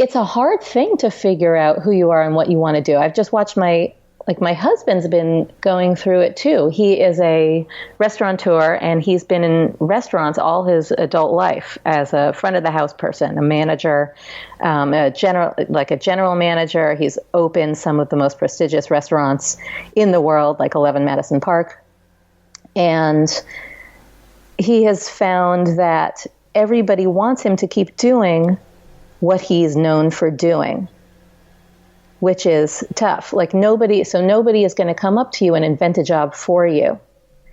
it's a hard thing to figure out who you are and what you want to do. I've just watched my husband's been going through it too. He is a restaurateur, and he's been in restaurants all his adult life as a front of the house person, a manager, a general manager. He's opened some of the most prestigious restaurants in the world, like 11 Madison Park. And he has found that everybody wants him to keep doing what he's known for doing, which is tough. Like nobody is going to come up to you and invent a job for you.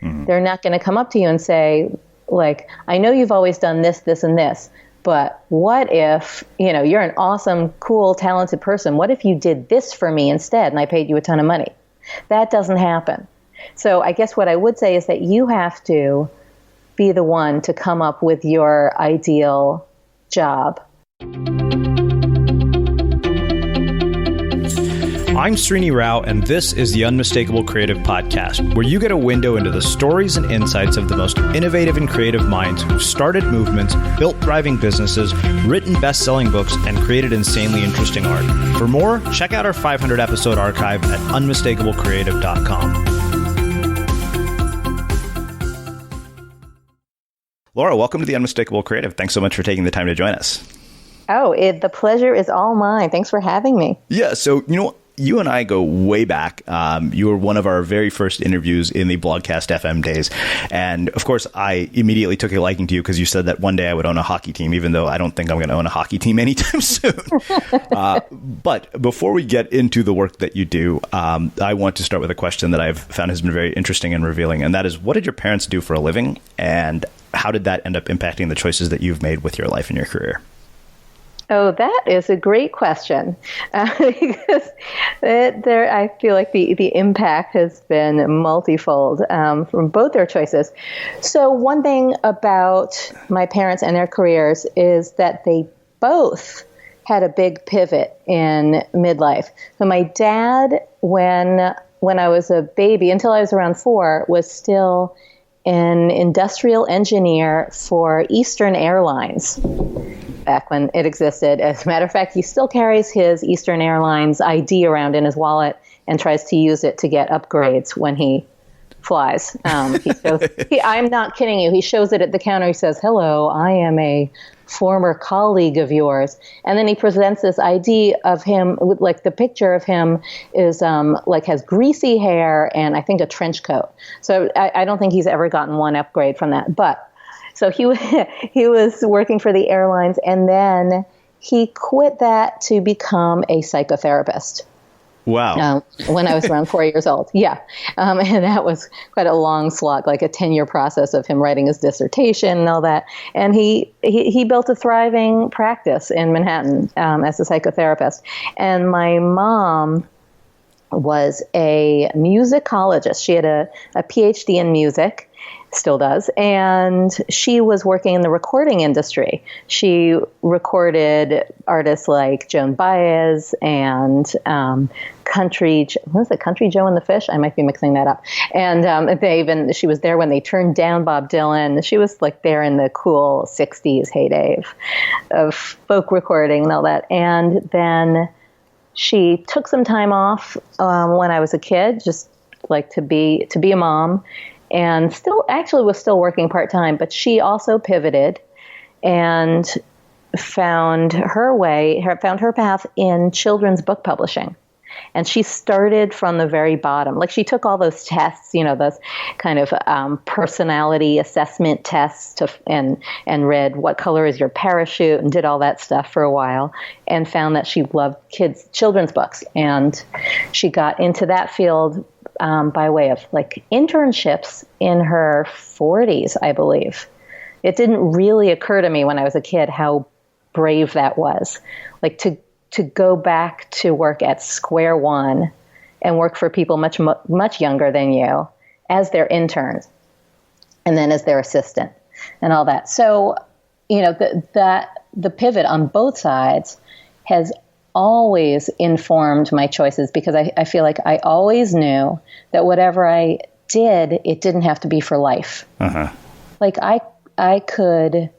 Mm-hmm. They're not going to come up to you and say, like, I know you've always done this, this, and this, but what if, you're an awesome, cool, talented person. What if you did this for me instead and I paid you a ton of money? That doesn't happen. So I guess what I would say is that you have to be the one to come up with your ideal job. I'm Srini Rao, and this is the Unmistakable Creative Podcast, where you get a window into the stories and insights of the most innovative and creative minds who've started movements, built thriving businesses, written best-selling books, and created insanely interesting art. For more, check out our 500-episode archive at unmistakablecreative.com. Laura, welcome to the Unmistakable Creative. Thanks so much for taking the time to join us. Oh, the pleasure is all mine. Thanks for having me. Yeah, so, you and I go way back. You were one of our very first interviews in the Blogcast FM days. And of course, I immediately took a liking to you because you said that one day I would own a hockey team, even though I don't think I'm going to own a hockey team anytime soon. But before we get into the work that you do, I want to start with a question that I've found has been very interesting and revealing. And that is, what did your parents do for a living? And how did that end up impacting the choices that you've made with your life and your career? Oh, that is a great question, because I feel like the impact has been multifold from both their choices. So one thing about my parents and their careers is that they both had a big pivot in midlife. So my dad, when I was a baby, until I was around 4, was still an industrial engineer for Eastern Airlines back when it existed. As a matter of fact, he still carries his Eastern Airlines ID around in his wallet and tries to use it to get upgrades when he flies. I'm not kidding you. He shows it at the counter. He says, "Hello, I am a former colleague of yours." And then he presents this ID of him with, like, the picture of him is has greasy hair and I think a trench coat. So I don't think he's ever gotten one upgrade from that. But so he was working for the airlines, and then he quit that to become a psychotherapist. Wow. When I was around 4 years old. Yeah. And that was quite a long slog, like a 10-year process of him writing his dissertation and all that. And he built a thriving practice in Manhattan as a psychotherapist. And my mom was a musicologist. She had a PhD in music, still does, and she was working in the recording industry. She recorded artists like Joan Baez and Country Joe and the Fish? I might be mixing that up. And she was there when they turned down Bob Dylan. She was like there in the cool 60s heyday of folk recording and all that. And then she took some time off when I was a kid, just like to be a mom. And was still working part-time, but she also pivoted and found her path in children's book publishing. And she started from the very bottom. Like, she took all those tests, those kind of personality assessment tests and read What Color Is Your Parachute and did all that stuff for a while, and found that she loved children's books. And she got into that field by way of like internships in her 40s, I believe. It didn't really occur to me when I was a kid how brave that was. Like to go back to work at square one and work for people much, much younger than you as their interns and then as their assistant and all that. So, the pivot on both sides has always informed my choices, because I feel like I always knew that whatever I did, it didn't have to be for life. Uh-huh. Like I could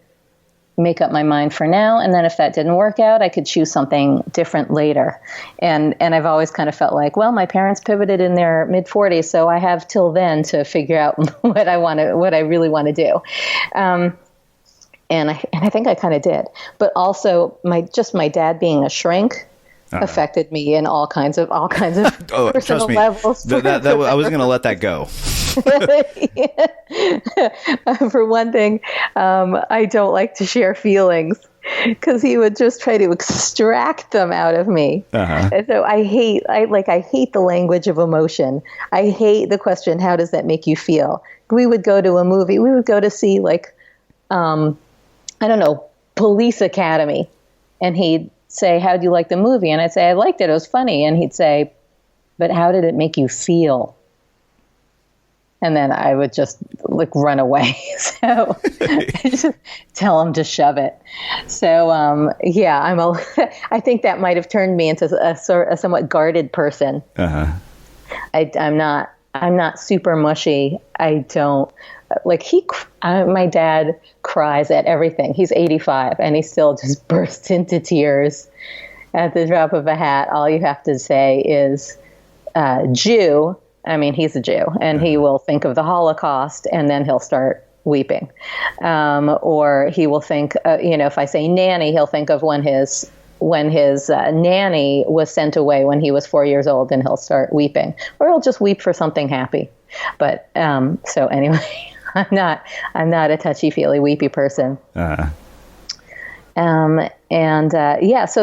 make up my mind for now. And then if that didn't work out, I could choose something different later. And I've always kind of felt like, well, my parents pivoted in their mid-40s, so I have till then to figure out what I really want to do. And I think I kind of did. But also my dad being a shrink affected me in all kinds of oh, personal trust me, levels. I wasn't going to let that go. For one thing, I don't like to share feelings because he would just try to extract them out of me. And so I hate the language of emotion. I hate the question, how does that make you feel? We would go to a movie. We would go to see I don't know, Police Academy. And he'd say, how'd you like the movie? And I'd say, I liked it. It was funny. And he'd say, but how did it make you feel? And then I would just run away. So just tell him to shove it. So, I think that might have turned me into a somewhat guarded person. I'm not super mushy. I don't my dad cries at everything. He's 85 and he still just bursts into tears at the drop of a hat. All you have to say is Jew. I mean, he's a Jew, and he will think of the Holocaust, and then he'll start weeping. Or he will think, if I say nanny, he'll think of when his nanny was sent away when he was 4 years old, and he'll start weeping. Or he'll just weep for something happy. But so anyway. I'm not a touchy-feely, weepy person. So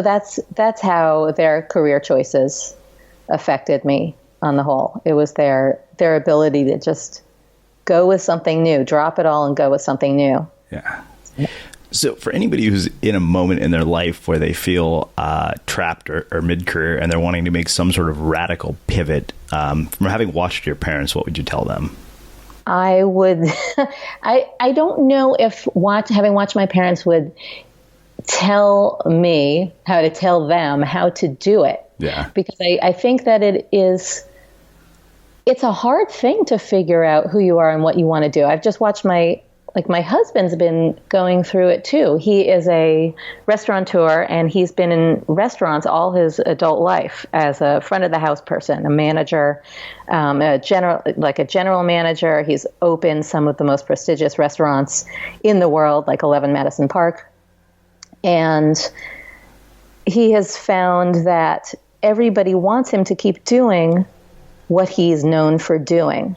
that's how their career choices affected me on the whole. It was their ability to just go with something new, drop it all and go with something new. Yeah. So for anybody who's in a moment in their life where they feel trapped or mid-career and they're wanting to make some sort of radical pivot, from having watched your parents, what would you tell them? I would, I don't know if having watched my parents would tell me how to tell them how to do it. Yeah. Because I think that it's a hard thing to figure out who you are and what you want to do. I've just watched my husband's been going through it too. He is a restaurateur and he's been in restaurants all his adult life as a front of the house person, a manager, a general manager. He's opened some of the most prestigious restaurants in the world, like 11 Madison Park. And he has found that everybody wants him to keep doing what he's known for doing,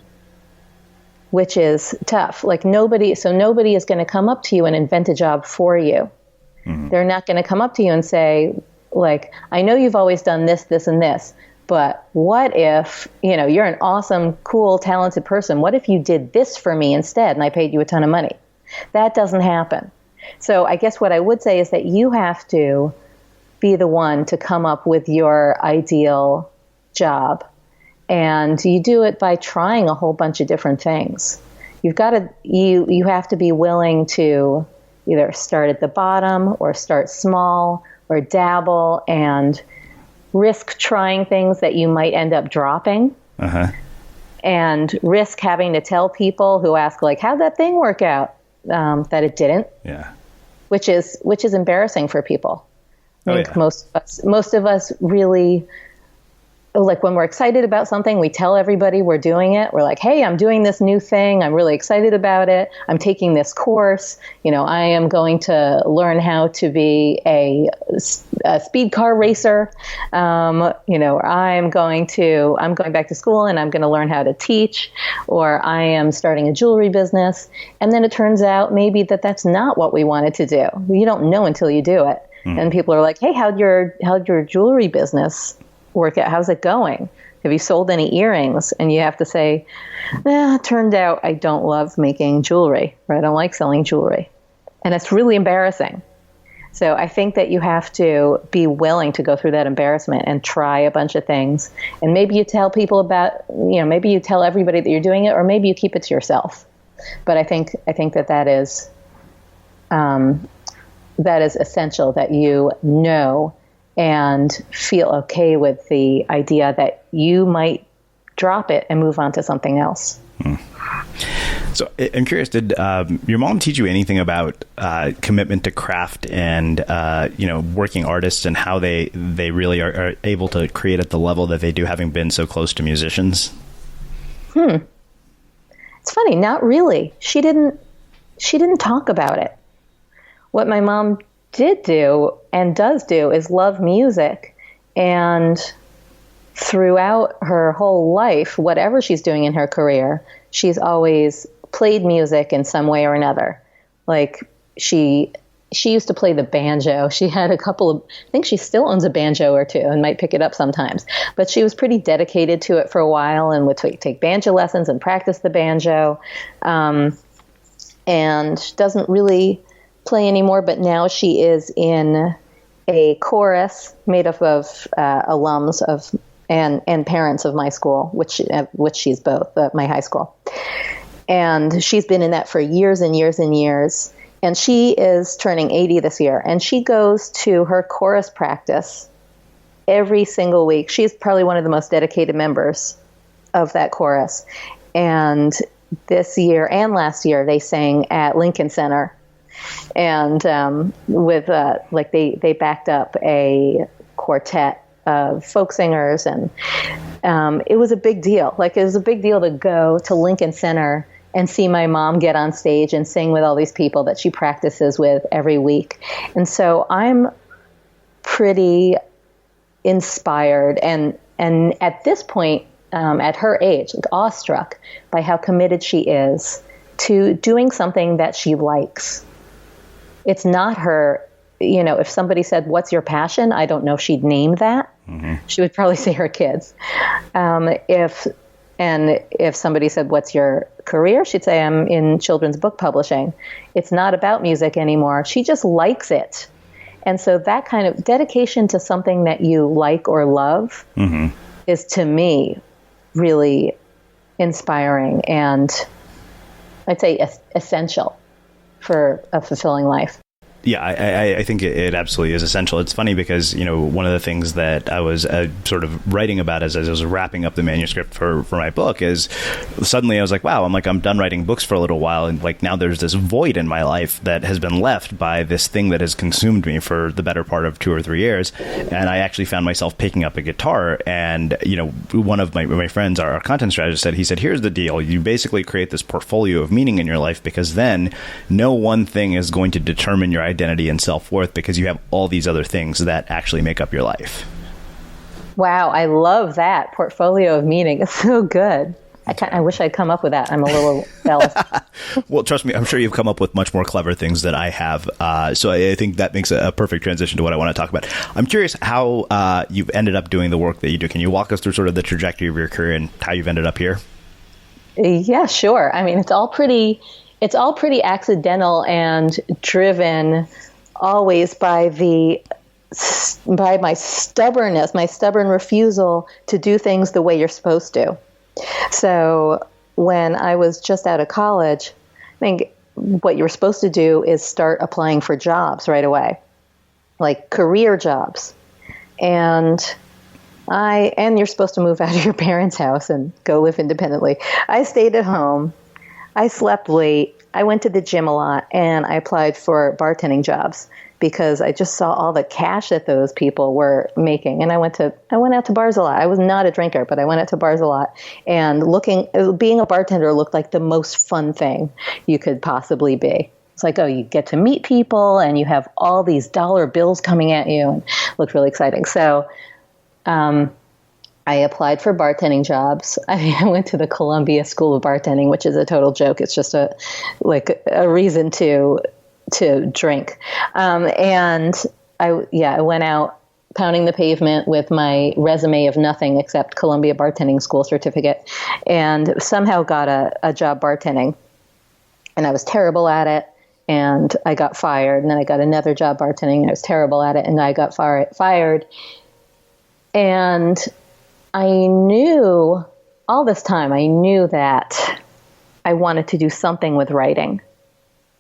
which is tough. Nobody is going to come up to you and invent a job for you. Mm-hmm. They're not going to come up to you and say, I know you've always done this, this, and this, but what if, you're an awesome, cool, talented person. What if you did this for me instead and I paid you a ton of money? That doesn't happen. So I guess what I would say is that you have to be the one to come up with your ideal job. And you do it by trying a whole bunch of different things. You have to be willing to either start at the bottom or start small or dabble and risk trying things that you might end up dropping. And risk having to tell people who ask, how'd that thing work out? That it didn't. Yeah. Which is embarrassing for people. I think most of us really, when we're excited about something, we tell everybody we're doing it. We're like, hey, I'm doing this new thing. I'm really excited about it. I'm taking this course. I am going to learn how to be a speed car racer. I'm going back to school and I'm going to learn how to teach, or I am starting a jewelry business. And then it turns out maybe that's not what we wanted to do. You don't know until you do it. And people are like, hey, how'd your jewelry business work out? How's it going? Have you sold any earrings? And you have to say, it turned out I don't love making jewelry, or I don't like selling jewelry. And it's really embarrassing. So I think that you have to be willing to go through that embarrassment and try a bunch of things. And maybe you tell people maybe you tell everybody that you're doing it, or maybe you keep it to yourself. But I think that is essential, that you know and feel okay with the idea that you might drop it and move on to something else. So I'm curious, did your mom teach you anything about commitment to craft and, working artists and how they really are able to create at the level that they do, having been so close to musicians? It's funny, not really. She didn't talk about it. What my mom did do and does do is love music, and throughout her whole life, whatever she's doing in her career, she's always played music in some way or another. Like she used to play the banjo. She had a couple of, I think she still owns a banjo or two and might pick it up sometimes, but she was pretty dedicated to it for a while and would take banjo lessons and practice the banjo. And she doesn't really play anymore, but now she is in a chorus made up of alums of and parents of my school, which she's both, my high school. And she's been in that for years and years and years. And she is turning 80 this year. And she goes to her chorus practice every single week. She's probably one of the most dedicated members of that chorus. And this year and last year, they sang at Lincoln Center. And they backed up a quartet of folk singers. And it was a big deal. It was a big deal to go to Lincoln Center and see my mom get on stage and sing with all these people that she practices with every week. And so I'm pretty inspired and at this point, at her age, awestruck by how committed she is to doing something that she likes. It's not her, if somebody said, "What's your passion?" I don't know if she'd name that. Mm-hmm. She would probably say her kids. If somebody said, "What's your career?" she'd say, "I'm in children's book publishing." It's not about music anymore. She just likes it. And so that kind of dedication to something that you like or love is, to me, really inspiring and I'd say essential for a fulfilling life. Yeah, I think it absolutely is essential. It's funny because, one of the things that I was sort of writing about as I was wrapping up the manuscript for my book is suddenly I was like, wow, I'm done writing books for a little while. And now there's this void in my life that has been left by this thing that has consumed me for the better part of 2 or 3 years. And I actually found myself picking up a guitar. And, one of my friends, our content strategist, he said, here's the deal. You basically create this portfolio of meaning in your life because then no one thing is going to determine your identity and self-worth because you have all these other things that actually make up your life. Wow, I love that portfolio of meaning. It's so good. I wish I'd come up with that. I'm a little jealous. Well, trust me, I'm sure you've come up with much more clever things than I have. So I think that makes a perfect transition to what I want to talk about. I'm curious how you've ended up doing the work that you do. Can you walk us through sort of the trajectory of your career and how you've ended up here? Yeah, sure. It's all pretty accidental and driven always by my stubbornness, my stubborn refusal to do things the way you're supposed to. So when I was just out of college, I think what you were supposed to do is start applying for jobs right away, like career jobs. And you're supposed to move out of your parents' house and go live independently. I stayed at home. I slept late. I went to the gym a lot, and I applied for bartending jobs because I just saw all the cash that those people were making. And I went out to bars a lot. I was not a drinker, but I went out to bars a lot. And being a bartender looked like the most fun thing you could possibly be. It's like, oh, you get to meet people, and you have all these dollar bills coming at you, and it looked really exciting. So, I applied for bartending jobs. I went to the Columbia School of Bartending, which is a total joke. It's just a reason to drink. And I went out pounding the pavement with my resume of nothing except Columbia Bartending School certificate, and somehow got a job bartending. And I was terrible at it, and I got fired. And then I got another job bartending, and I was terrible at it, and I got fired. And I knew all this time, I knew that I wanted to do something with writing,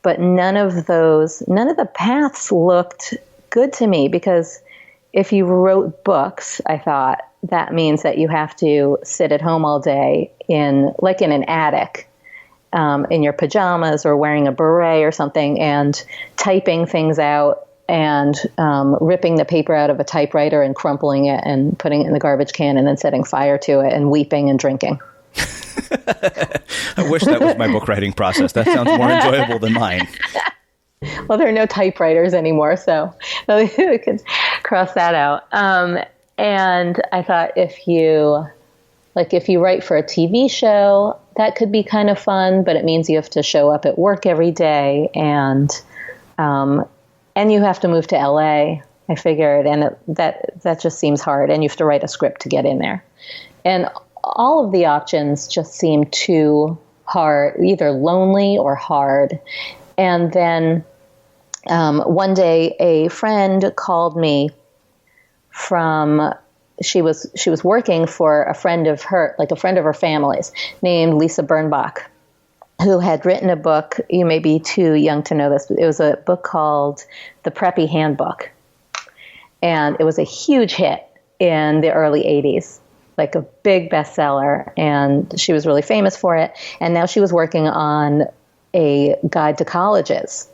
but none of the paths looked good to me, because if you wrote books, I thought that means that you have to sit at home all day in an attic in your pajamas or wearing a beret or something and typing things out and ripping the paper out of a typewriter and crumpling it and putting it in the garbage can and then setting fire to it and weeping and drinking. I wish that was my book writing process. That sounds more enjoyable than mine. Well, there are no typewriters anymore, so we could cross that out. And I thought if you write for a TV show, that could be kind of fun, but it means you have to show up at work every day and you have to move to LA, I figured, and that just seems hard, and you have to write a script to get in there. And all of the options just seem too hard, either lonely or hard. And then one day a friend called me she was working for a friend of her, like a friend of her family's, named Lisa Birnbach, who had written a book. You may be too young to know this, but it was a book called The Preppy Handbook. And it was a huge hit in the early 80s, like a big bestseller. And she was really famous for it. And now she was working on a guide to colleges,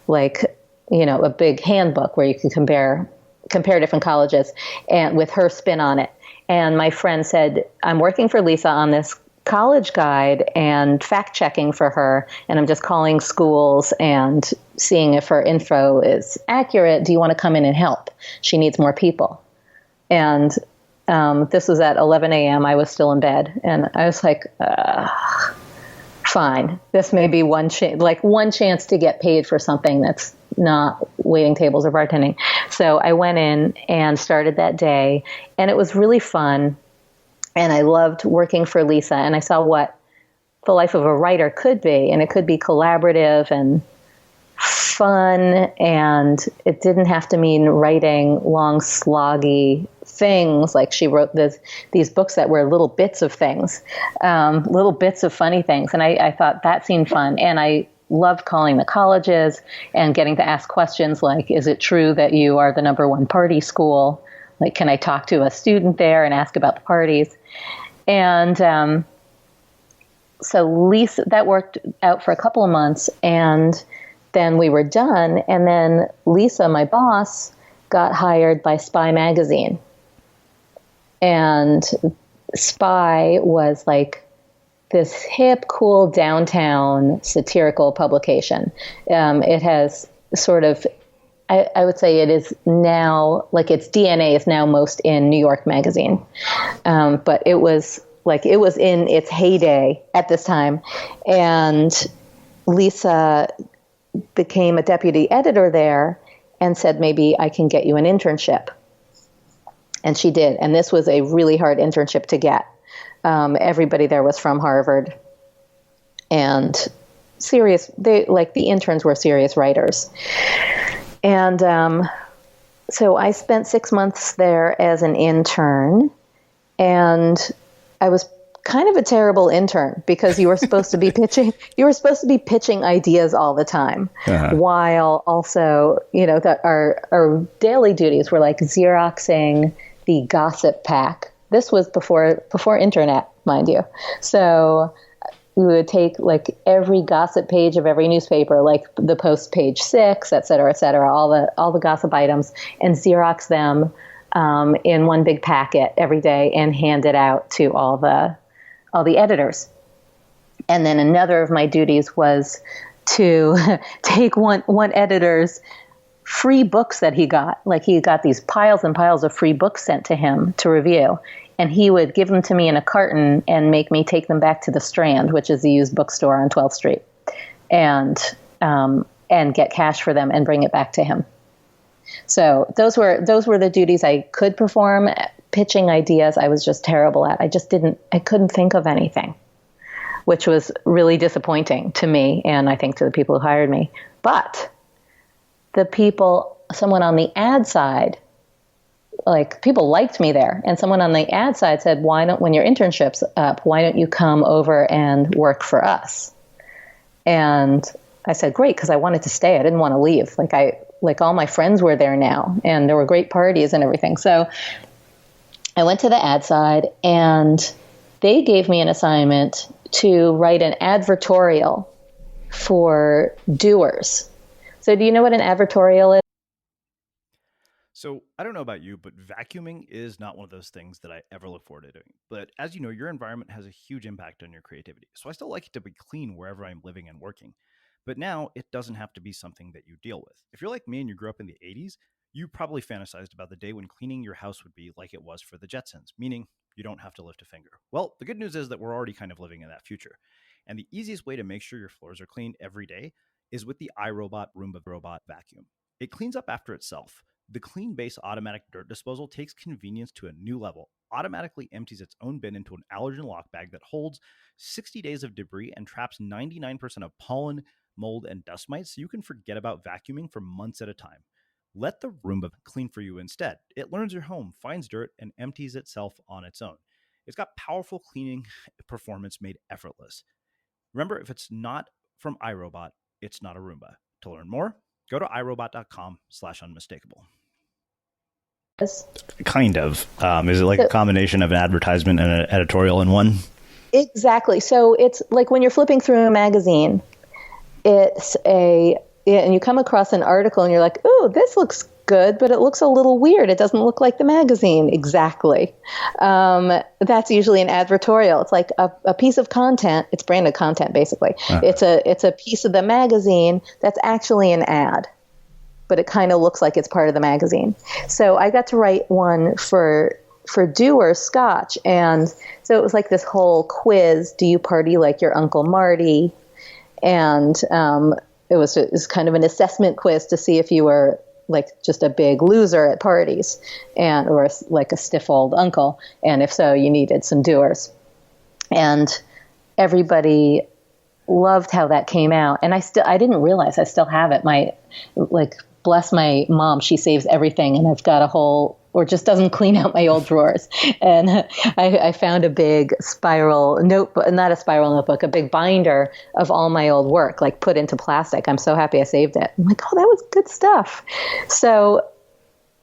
like, a big handbook where you can compare different colleges and with her spin on it. And my friend said, I'm working for Lisa on this college guide and fact checking for her. And I'm just calling schools and seeing if her info is accurate. Do you want to come in and help? She needs more people. And this was at 11 a.m. I was still in bed. And I was like, fine. This may be one chance to get paid for something that's not waiting tables or bartending. So I went in and started that day, and it was really fun. And I loved working for Lisa, and I saw what the life of a writer could be, and it could be collaborative and fun, and it didn't have to mean writing long, sloggy things. Like she wrote these books that were little bits of things, little bits of funny things. And I thought that seemed fun. And I loved calling the colleges and getting to ask questions like, is it true that you are the #1 party school? Like, can I talk to a student there and ask about the parties? And so Lisa, that worked out for a couple of months, and then we were done. And then Lisa, my boss, got hired by Spy magazine. And Spy was like this hip, cool downtown satirical publication. It has sort of, I would say it is now, like its DNA is now most in New York Magazine. But it was in its heyday at this time. And Lisa became a deputy editor there and said, maybe I can get you an internship. And she did. And this was a really hard internship to get. Everybody there was from Harvard, and the interns were serious writers. And so I spent 6 months there as an intern, and I was kind of a terrible intern because you were supposed to be pitching ideas all the time, while also, that our daily duties were like Xeroxing the gossip pack. This was before internet, mind you. So we would take like every gossip page of every newspaper, like the Post page 6, et cetera, all the gossip items, and Xerox them in one big packet every day and hand it out to all the editors. And then another of my duties was to take one editor's free books that he got. Like he got these piles and piles of free books sent to him to review. And he would give them to me in a carton and make me take them back to the Strand, which is the used bookstore on 12th Street, and get cash for them and bring it back to him. So those were the duties I could perform. Pitching ideas, I was just terrible at. I couldn't think of anything, which was really disappointing to me, and I think to the people who hired me. But someone on the ad side, like people liked me there, and someone on the ad side said, when your internship's up, why don't you come over and work for us? And I said, great, because I wanted to stay. I didn't want to leave. Like all my friends were there now, and there were great parties and everything. So I went to the ad side, and they gave me an assignment to write an advertorial for doers. So do you know what an advertorial is? So I don't know about you, but vacuuming is not one of those things that I ever look forward to doing. But as you know, your environment has a huge impact on your creativity. So I still like it to be clean wherever I'm living and working. But now it doesn't have to be something that you deal with. If you're like me and you grew up in the 80s, you probably fantasized about the day when cleaning your house would be like it was for the Jetsons, meaning you don't have to lift a finger. Well, the good news is that we're already kind of living in that future. And the easiest way to make sure your floors are cleaned every day is with the iRobot Roomba Robot Vacuum. It cleans up after itself. The Clean Base automatic dirt disposal takes convenience to a new level, automatically empties its own bin into an allergen lock bag that holds 60 days of debris and traps 99% of pollen, mold, and dust mites, so you can forget about vacuuming for months at a time. Let the Roomba clean for you instead. It learns your home, finds dirt, and empties itself on its own. It's got powerful cleaning performance made effortless. Remember, if it's not from iRobot, it's not a Roomba. To learn more, go to irobot.com/unmistakable. Kind of. Is it like a combination of an advertisement and an editorial in one? Exactly. So it's like when you're flipping through a magazine, and you come across an article and you're like, oh, this looks good, but it looks a little weird. It doesn't look like the magazine. Exactly. That's usually an advertorial. It's like a piece of content. It's branded content, basically. Uh-huh. It's a piece of the magazine that's actually an ad, but it kind of looks like it's part of the magazine. So I got to write one for Doer Scotch. And so it was like this whole quiz. Do you party like your Uncle Marty? And it was kind of an assessment quiz to see if you were like just a big loser at parties or like a stiff old uncle. And if so, you needed some doers. And everybody loved how that came out. And I didn't realize I still have it. Bless my mom, she saves everything, and I've got or just doesn't clean out my old drawers. And I found a big spiral notebook, not a spiral notebook, a big binder of all my old work, like put into plastic. I'm so happy I saved it. I'm like, oh, that was good stuff. So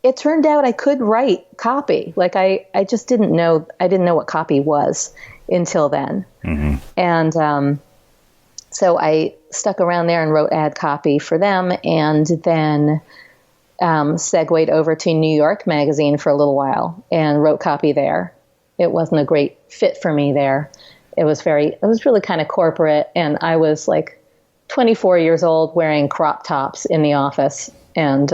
it turned out I could write copy. Like I just didn't know what copy was until then. Mm-hmm. And so I stuck around there and wrote ad copy for them, and then segued over to New York Magazine for a little while and wrote copy there. It wasn't a great fit for me there. It was really kind of corporate, and I was like 24 years old wearing crop tops in the office and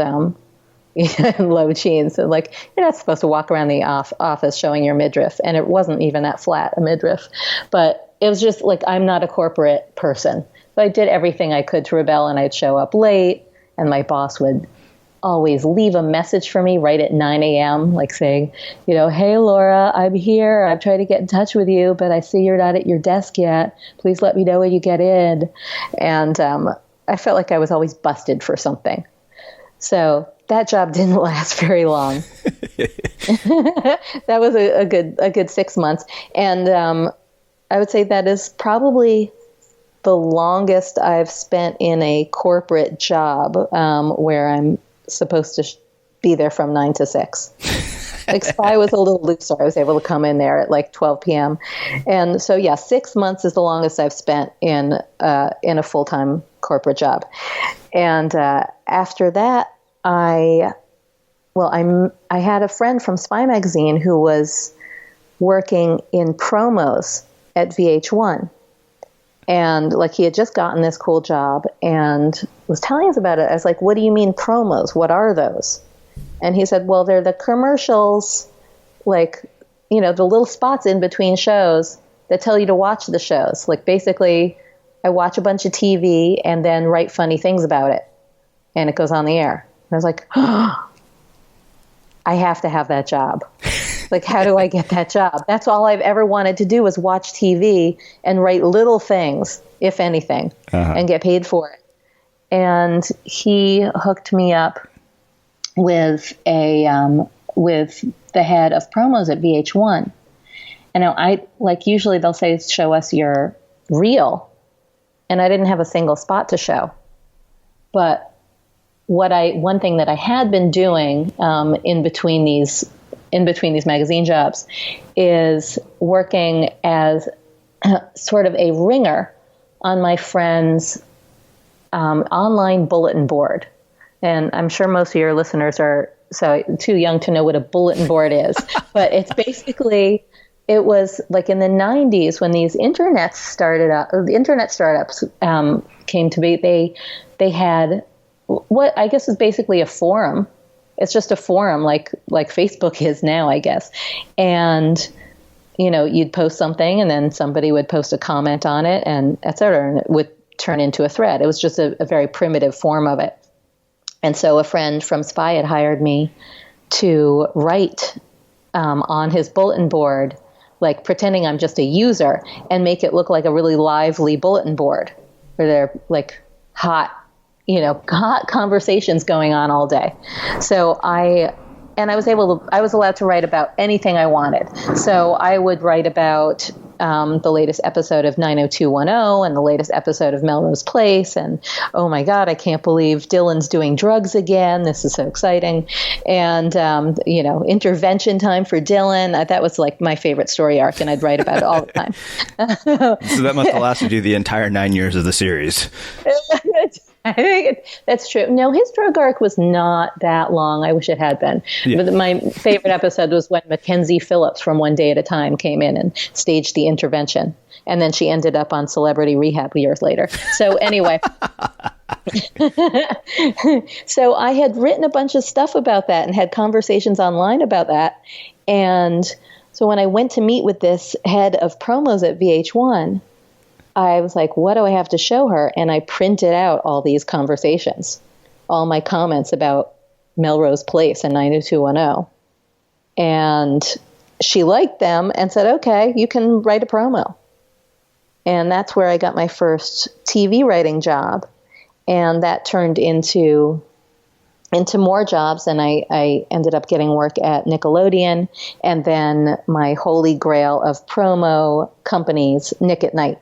low jeans. And like, you're not supposed to walk around the office showing your midriff, and it wasn't even that flat a midriff, but it was just like, I'm not a corporate person. So I did everything I could to rebel, and I'd show up late, and my boss would always leave a message for me right at 9 a.m., like saying, hey, Laura, I'm here. I've tried to get in touch with you, but I see you're not at your desk yet. Please let me know when you get in. And I felt like I was always busted for something. So that job didn't last very long. That was a good 6 months. And I would say that is probably the longest I've spent in a corporate job where I'm supposed to be there from 9 to 6. Like Spy was a little looser. I was able to come in there at like 12 p.m. And so, 6 months is the longest I've spent in a full-time corporate job. And after that, I had a friend from Spy Magazine who was working in promos at VH1. And like he had just gotten this cool job and was telling us about it. I was like, what do you mean promos? What are those? And he said, well, they're the commercials, like, the little spots in between shows that tell you to watch the shows. Like basically I watch a bunch of TV and then write funny things about it, and it goes on the air. And I was like, oh, I have to have that job. Like, how do I get that job? That's all I've ever wanted to do was watch TV and write little things, if anything, and get paid for it. And he hooked me up with with the head of promos at VH1. And now usually they'll say, show us your reel. And I didn't have a single spot to show. But one thing that I had been doing in between these magazine jobs is working as sort of a ringer on my friend's online bulletin board. And I'm sure most of your listeners are too young to know what a bulletin board is. But it's basically, it was like in the 90s when these internet startups came to be. They had what I guess is basically a forum. It's just a forum like Facebook is now, I guess. And you'd post something and then somebody would post a comment on it and et cetera, and it would turn into a thread. It was just a very primitive form of it. And so a friend from Spy had hired me to write on his bulletin board, like pretending I'm just a user, and make it look like a really lively bulletin board where they're like hot conversations going on all day. So I was allowed to write about anything I wanted. So I would write about the latest episode of 90210 and the latest episode of Melrose Place. And, oh my God, I can't believe Dylan's doing drugs again. This is so exciting. And, intervention time for Dylan. That was like my favorite story arc, and I'd write about it all the time. So that must have lasted you the entire 9 years of the series. I think that's true. No, his drug arc was not that long. I wish it had been. Yeah. But my favorite episode was when Mackenzie Phillips from One Day at a Time came in and staged the intervention. And then she ended up on Celebrity Rehab years later. So anyway, so I had written a bunch of stuff about that and had conversations online about that. And so when I went to meet with this head of promos at VH1, I was like, what do I have to show her? And I printed out all these conversations, all my comments about Melrose Place and 90210. And she liked them and said, okay, you can write a promo. And that's where I got my first TV writing job. And that turned into more jobs. And I ended up getting work at Nickelodeon. And then my holy grail of promo companies, Nick at Night.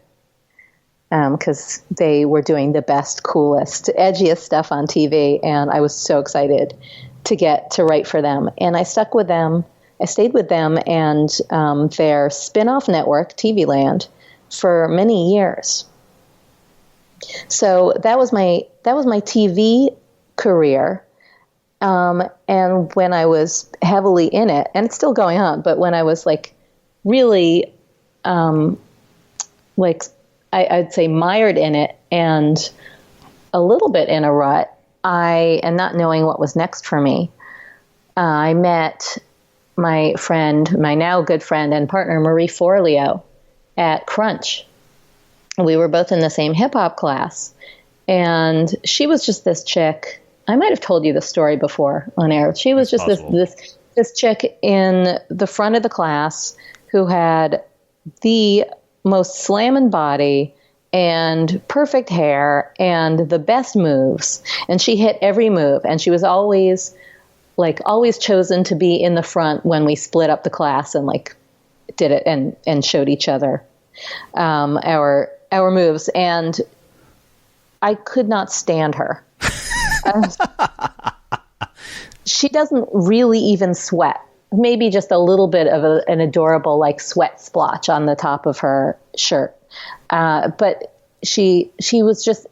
Because they were doing the best, coolest, edgiest stuff on TV. And I was so excited to get to write for them. And I stuck with them. I stayed with them and their spin-off network, TV Land, for many years. So that was my TV career. And when I was heavily in it, and it's still going on, but when I was like really I'd say mired in it and a little bit in a rut, and not knowing what was next for me, I met my now good friend and partner, Marie Forleo, at Crunch. We were both in the same hip hop class, and she was just this chick. I might have told you the story before on air. She was just this chick in the front of the class who had the most slamming body and perfect hair and the best moves. And she hit every move. And she was always chosen to be in the front when we split up the class and did it and showed each other our moves. And I could not stand her. She doesn't really even sweat. Maybe just a little bit of an adorable sweat splotch on the top of her shirt. But she was just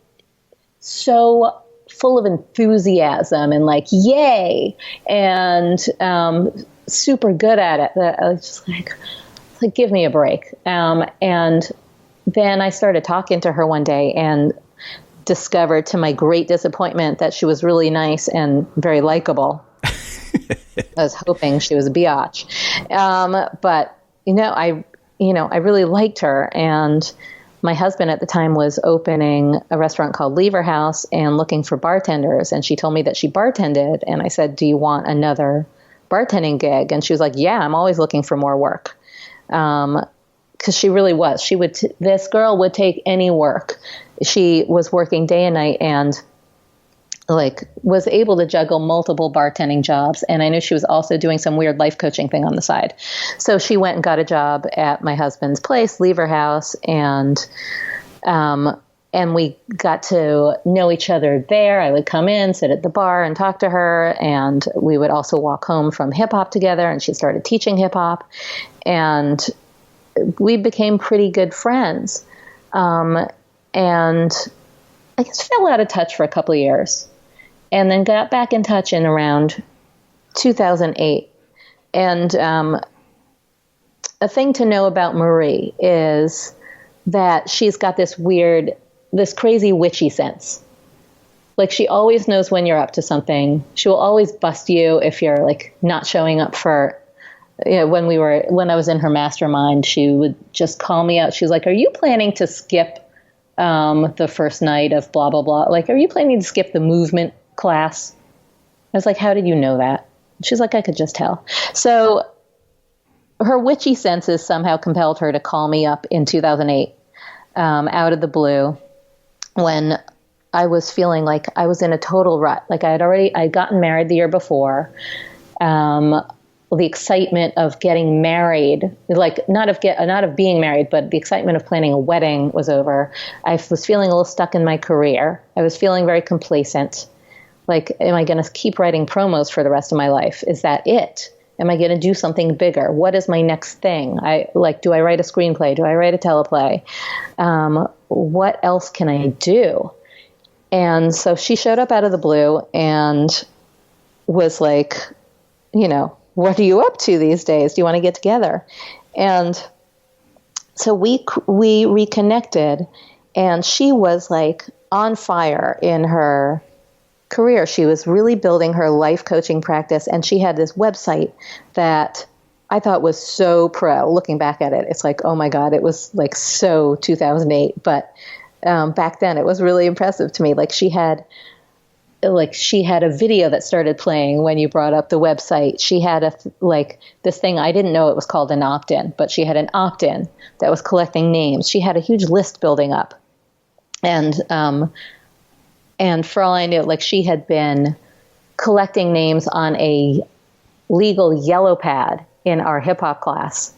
so full of enthusiasm and yay, and super good at it that I was just like give me a break. And then I started talking to her one day and discovered to my great disappointment that she was really nice and very likable. I was hoping she was a biatch. But I really liked her. And my husband at the time was opening a restaurant called Lever House and looking for bartenders. And she told me that she bartended. And I said, do you want another bartending gig? And she was like, yeah, I'm always looking for more work. Cause she really was. This girl would take any work. She was working day and night and was able to juggle multiple bartending jobs. And I knew she was also doing some weird life coaching thing on the side. So she went and got a job at my husband's place, Lever House. And we got to know each other there. I would come in, sit at the bar and talk to her. And we would also walk home from hip hop together. And she started teaching hip hop. And we became pretty good friends. And I guess fell out of touch for a couple of years, and then got back in touch in around 2008. And a thing to know about Marie is that she's got this crazy witchy sense. Like, she always knows when you're up to something. She will always bust you if you're like not showing up for, when I was in her mastermind, she would just call me out. She was like, "Are you planning to skip the first night of blah, blah, blah? Like, are you planning to skip the movement class?" I was like, "How did you know that?" She's like, "I could just tell." So her witchy senses somehow compelled her to call me up in 2008, out of the blue, when I was feeling like I was in a total rut. Like, I'd gotten married the year before. The excitement of getting married, like not of being married, but the excitement of planning a wedding was over. I was feeling a little stuck in my career. I was feeling very complacent. Like, am I going to keep writing promos for the rest of my life? Is that it? Am I going to do something bigger? What is my next thing? Do I write a screenplay? Do I write a teleplay? What else can I do? And so she showed up out of the blue and was like, "What are you up to these days? Do you want to get together?" And so we reconnected, and she was like on fire in her career. She was really building her life coaching practice, and she had this website that I thought was so pro. Looking back at it, it's like, oh my God, it was like so 2008. But back then, it was really impressive to me. Like, she had a video that started playing when you brought up the website. She had this thing. I didn't know it was called an opt-in, but she had an opt-in that was collecting names. She had a huge list building up. And for all I knew, like, she had been collecting names on a legal yellow pad in our hip hop class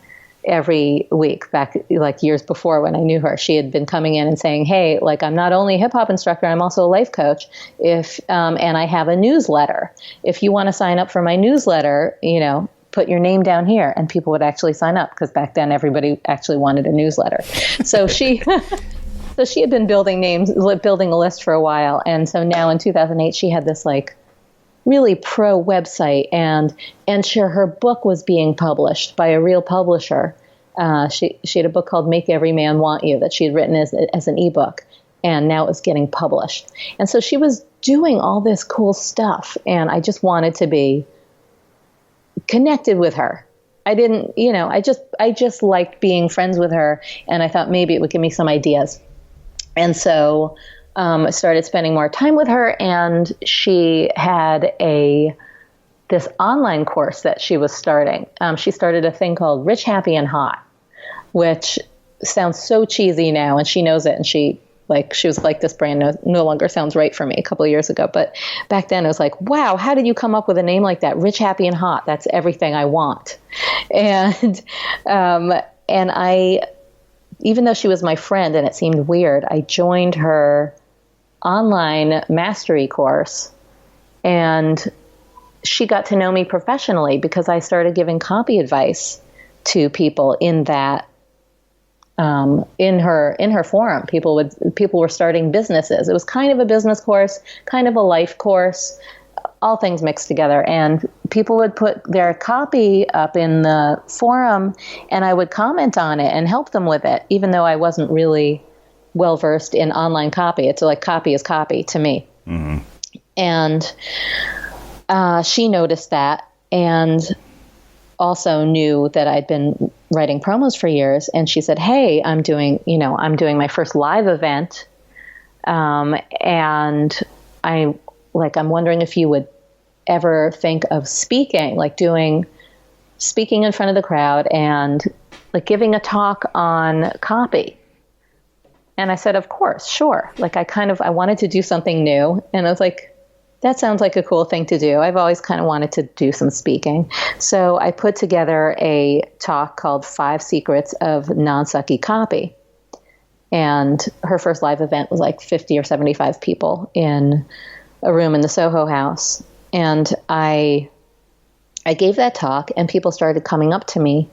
every week back, like, years before when I knew her. She had been coming in and saying, "Hey, like, I'm not only a hip hop instructor, I'm also a life coach. And I have a newsletter. If you want to sign up for my newsletter, put your name down here." And people would actually sign up, because back then everybody actually wanted a newsletter. So she had been building a list for a while. And so now in 2008, she had this like really pro website, and her book was being published by a real publisher. She had a book called Make Every Man Want You that she had written as an ebook, and now it was getting published. And so she was doing all this cool stuff, and I just wanted to be connected with her. I didn't, I just liked being friends with her, and I thought maybe it would give me some ideas. And so I started spending more time with her, and she had this online course that she was starting. She started a thing called Rich, Happy, and Hot, which sounds so cheesy now, and she knows it. And she was like, this brand no longer sounds right for me a couple of years ago. But back then it was like, wow, how did you come up with a name like that? Rich, Happy, and Hot. That's everything I want. And I, even though she was my friend and it seemed weird, I joined her online mastery course, and she got to know me professionally because I started giving copy advice to people in that, in her forum. People were starting businesses. It was kind of a business course, kind of a life course, all things mixed together. And people would put their copy up in the forum, and I would comment on it and help them with it, even though I wasn't really well-versed in online copy. It's like copy is copy to me. Mm-hmm. And she noticed that, and also knew that I'd been writing promos for years. And she said, "Hey, I'm doing my first live event. And I'm wondering if you would ever think of speaking in front of the crowd and like giving a talk on copy." And I said, "Of course, sure." Like, I wanted to do something new, and I was like, that sounds like a cool thing to do. I've always kind of wanted to do some speaking. So I put together a talk called 5 Secrets of Non-Sucky Copy. And her first live event was like 50 or 75 people in a room in the Soho House. And I gave that talk, and people started coming up to me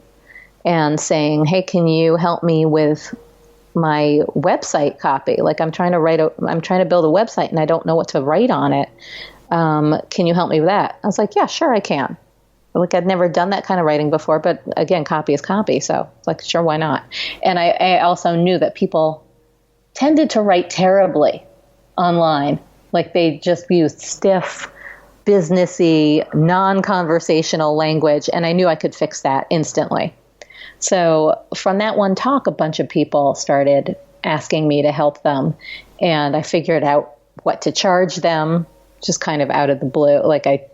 and saying, hey, can you help me with my website copy? Like I'm trying to build a website and I don't know what to write on it. Can you help me with that? I was like, yeah, sure I can. Like I'd never done that kind of writing before, but again, copy is copy. So like, sure, why not? And I also knew that people tended to write terribly online. Like they just used stiff, businessy, non-conversational language. And I knew I could fix that instantly. So from that one talk, a bunch of people started asking me to help them. And I figured out what to charge them, just kind of out of the blue. Like I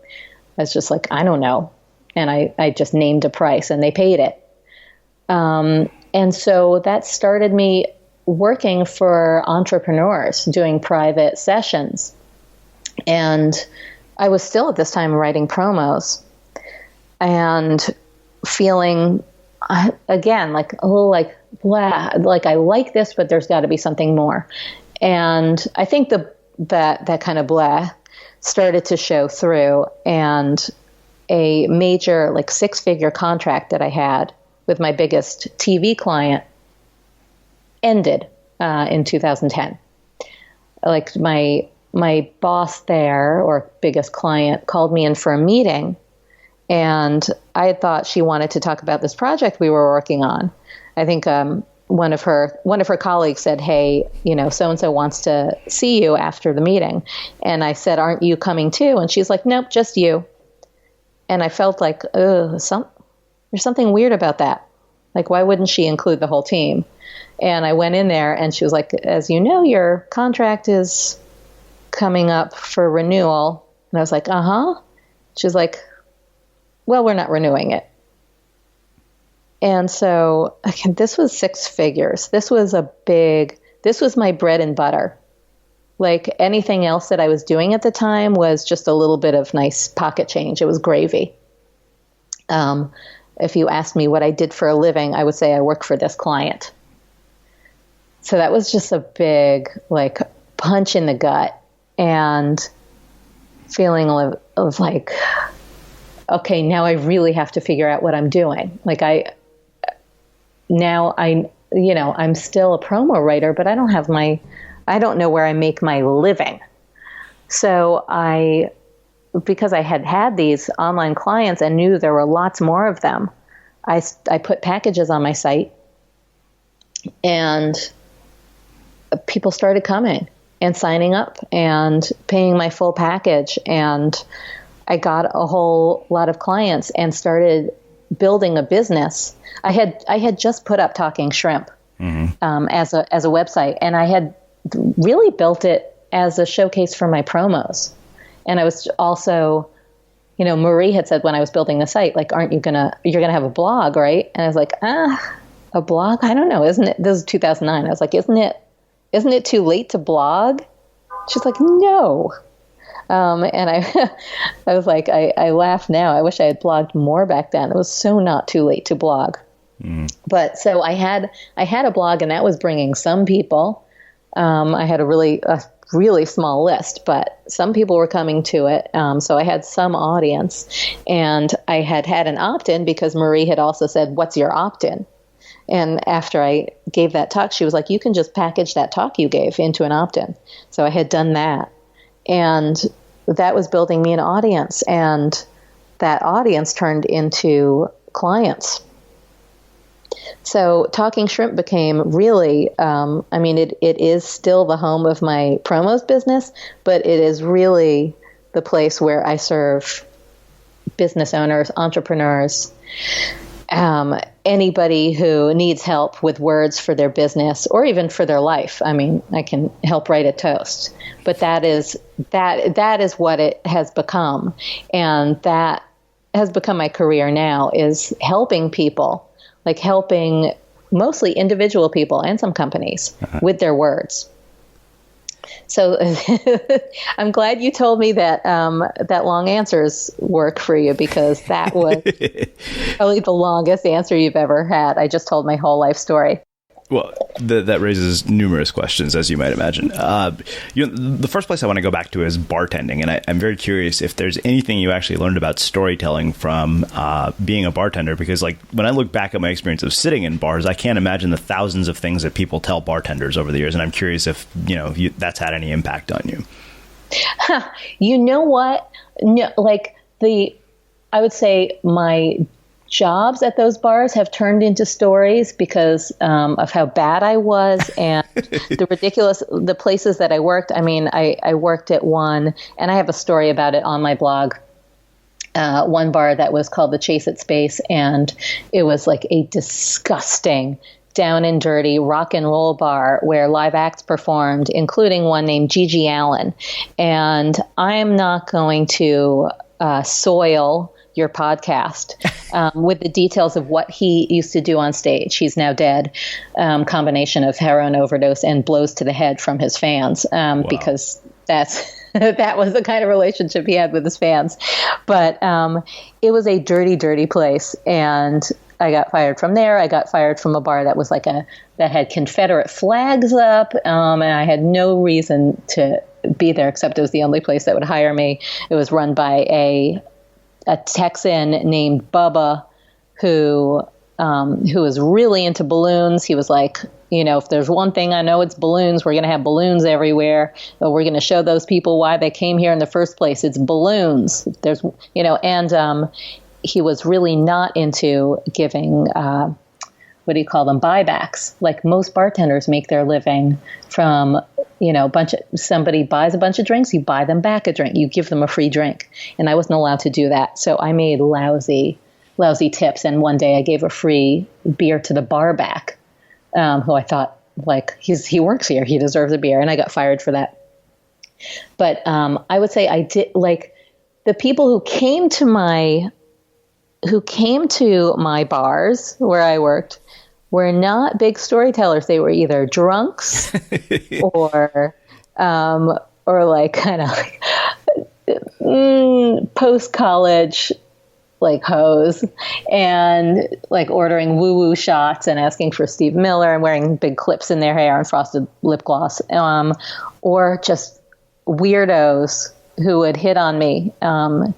was just like, I don't know. And I just named a price and they paid it. And so that started me working for entrepreneurs, doing private sessions. And I was still at this time writing promos and feeling, again, like a little like, blah, like I like this, but there's got to be something more. And I think that kind of blah started to show through, and a major like 6-figure contract that I had with my biggest TV client ended in 2010. Like my boss there, or biggest client, called me in for a meeting, and I had thought she wanted to talk about this project we were working on. I think one of her colleagues said, hey, so-and-so wants to see you after the meeting. And I said, aren't you coming too? And she's like, nope, just you. And I felt like, there's something weird about that. Like, why wouldn't she include the whole team? And I went in there and she was like, as you know, your contract is coming up for renewal. And I was like, uh-huh. She's like, well, we're not renewing it. And so again, this was 6 figures. This was my bread and butter. Like anything else that I was doing at the time was just a little bit of nice pocket change. It was gravy. If you asked me what I did for a living, I would say I work for this client. So that was just a big like punch in the gut, and feeling of like, okay, now I really have to figure out what I'm doing. Like I'm still a promo writer, but I don't know where I make my living. So because I had these online clients and knew there were lots more of them, I put packages on my site, and people started coming and signing up and paying my full package. And I got a whole lot of clients and started building a business. I had just put up Talking Shrimp as a website, and I had really built it as a showcase for my promos. And I was also, Marie had said when I was building the site, like, you're going to have a blog, right? And I was like, a blog? I don't know. Isn't it, this is 2009. I was like, isn't it too late to blog? She's like, no. And I was like, I laugh now. I wish I had blogged more back then. It was so not too late to blog. But so I had a blog, and that was bringing some people. I had a really small list, but some people were coming to it. So I had some audience, and I had an opt-in because Marie had also said, what's your opt-in? And after I gave that talk, she was like, you can just package that talk you gave into an opt-in. So I had done that, and that was building me an audience, and that audience turned into clients. So Talking Shrimp became really, it is still the home of my promos business, but it is really the place where I serve business owners, entrepreneurs, anybody who needs help with words for their business or even for their life. I mean, I can help write a toast, but that is what it has become. And that has become my career now, is helping people, like helping mostly individual people and some companies with their words. So I'm glad you told me that that long answers work for you, because that was probably the longest answer you've ever had. I just told my whole life story. Well, that raises numerous questions, as you might imagine. The first place I want to go back to is bartending, and I'm very curious if there's anything you actually learned about storytelling from being a bartender, because like when I look back at my experience of sitting in bars, I can't imagine the thousands of things that people tell bartenders over the years, and I'm curious if that's had any impact on you. You know what? No, I would say my jobs at those bars have turned into stories because of how bad I was and the places that I worked. I mean, I worked at one, and I have a story about it on my blog. One bar that was called the Chase It Space, and it was like a disgusting, down and dirty rock and roll bar where live acts performed, including one named Gigi Allen. And I'm not going to soil your podcast with the details of what he used to do on stage. He's now dead. Combination of heroin overdose and blows to the head from his fans, because that was the kind of relationship he had with his fans. But it was a dirty, dirty place, and I got fired from there. I got fired from a bar that was that had Confederate flags up, and I had no reason to be there except it was the only place that would hire me. It was run by a Texan named Bubba who was really into balloons. He was like, if there's one thing I know, it's balloons. We're going to have balloons everywhere. We're going to show those people why they came here in the first place. It's balloons. There's, and he was really not into giving, what do you call them, buybacks. Like most bartenders make their living from, somebody buys a bunch of drinks, you buy them back a drink, you give them a free drink. And I wasn't allowed to do that. So I made lousy tips. And one day I gave a free beer to the bar back, who I thought, he works here, he deserves a beer. And I got fired for that. But I would say I did, the people who came to my bars where I worked were not big storytellers. They were either drunks or post-college hoes, and ordering woo-woo shots and asking for Steve Miller and wearing big clips in their hair and frosted lip gloss, or just weirdos who would hit on me and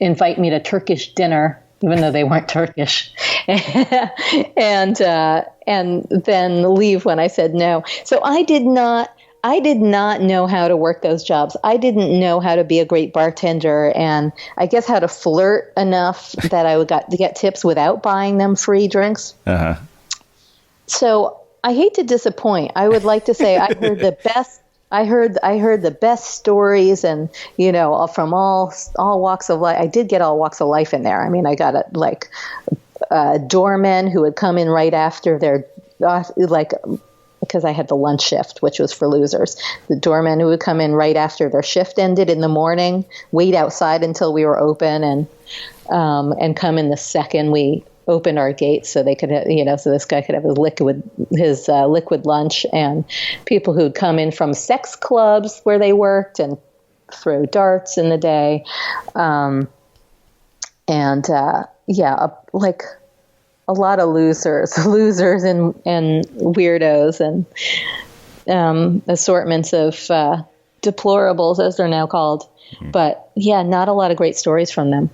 invite me to Turkish dinner, even though they weren't Turkish, and then leave when I said no. So I did not know how to work those jobs. I didn't know how to be a great bartender, and I guess how to flirt enough that I would get tips without buying them free drinks. Uh-huh. So I hate to disappoint. I would like to say I heard the best. I heard the best stories, and from all walks of life. I did get all walks of life in there. I mean, I got doormen who would come in right after their because I had the lunch shift, which was for losers. The doormen who would come in right after their shift ended in the morning, wait outside until we were open, and come in the second we opened our gates, so they could, so this guy could have his liquid lunch. And people who'd come in from sex clubs where they worked and throw darts in the day, a lot of losers and weirdos and assortments of deplorables, as they're now called. Mm-hmm. But yeah, not a lot of great stories from them.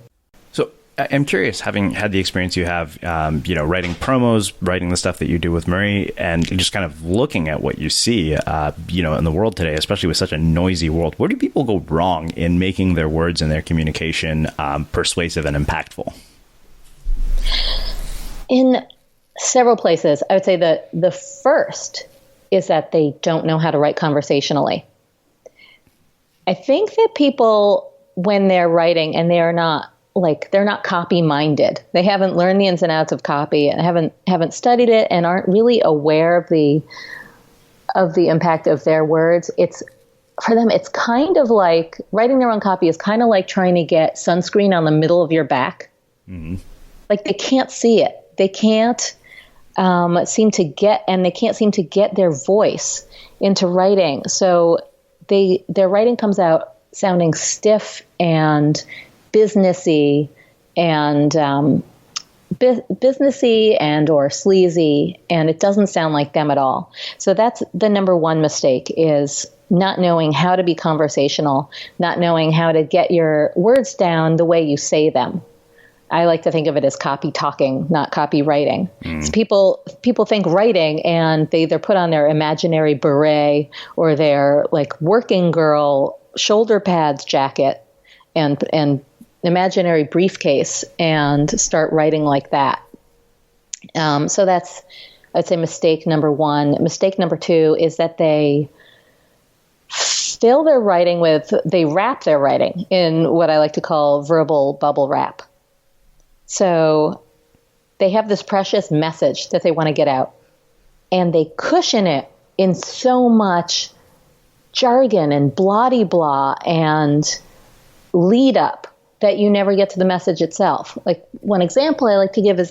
So I'm curious, having had the experience you have, writing promos, writing the stuff that you do with Marie, and just kind of looking at what you see, in the world today, especially with such a noisy world. Where do people go wrong in making their words and their communication persuasive and impactful? In several places. I would say that the first is that they don't know how to write conversationally. I think that people, when they're writing, and they're not copy minded, they haven't learned the ins and outs of copy and haven't studied it and aren't really aware of the impact of their words. For them, it's kind of like writing their own copy is kind of like trying to get sunscreen on the middle of your back. Mm-hmm. They can't see it. They can't seem to get their voice into writing. So their writing comes out sounding stiff and businessy and businessy and or sleazy, and it doesn't sound like them at all. So that's the number one mistake, is not knowing how to be conversational, not knowing how to get your words down the way you say them. I like to think of it as copy talking, not copywriting. So people think writing, and they either put on their imaginary beret or their like working girl shoulder pads jacket and imaginary briefcase and start writing like that. So that's, I'd say, mistake number one. Mistake number two is that they they wrap their writing in what I like to call verbal bubble wrap. So they have this precious message that they want to get out, and they cushion it in so much jargon and blah-de-blah and lead up that you never get to the message itself. Like, one example I like to give is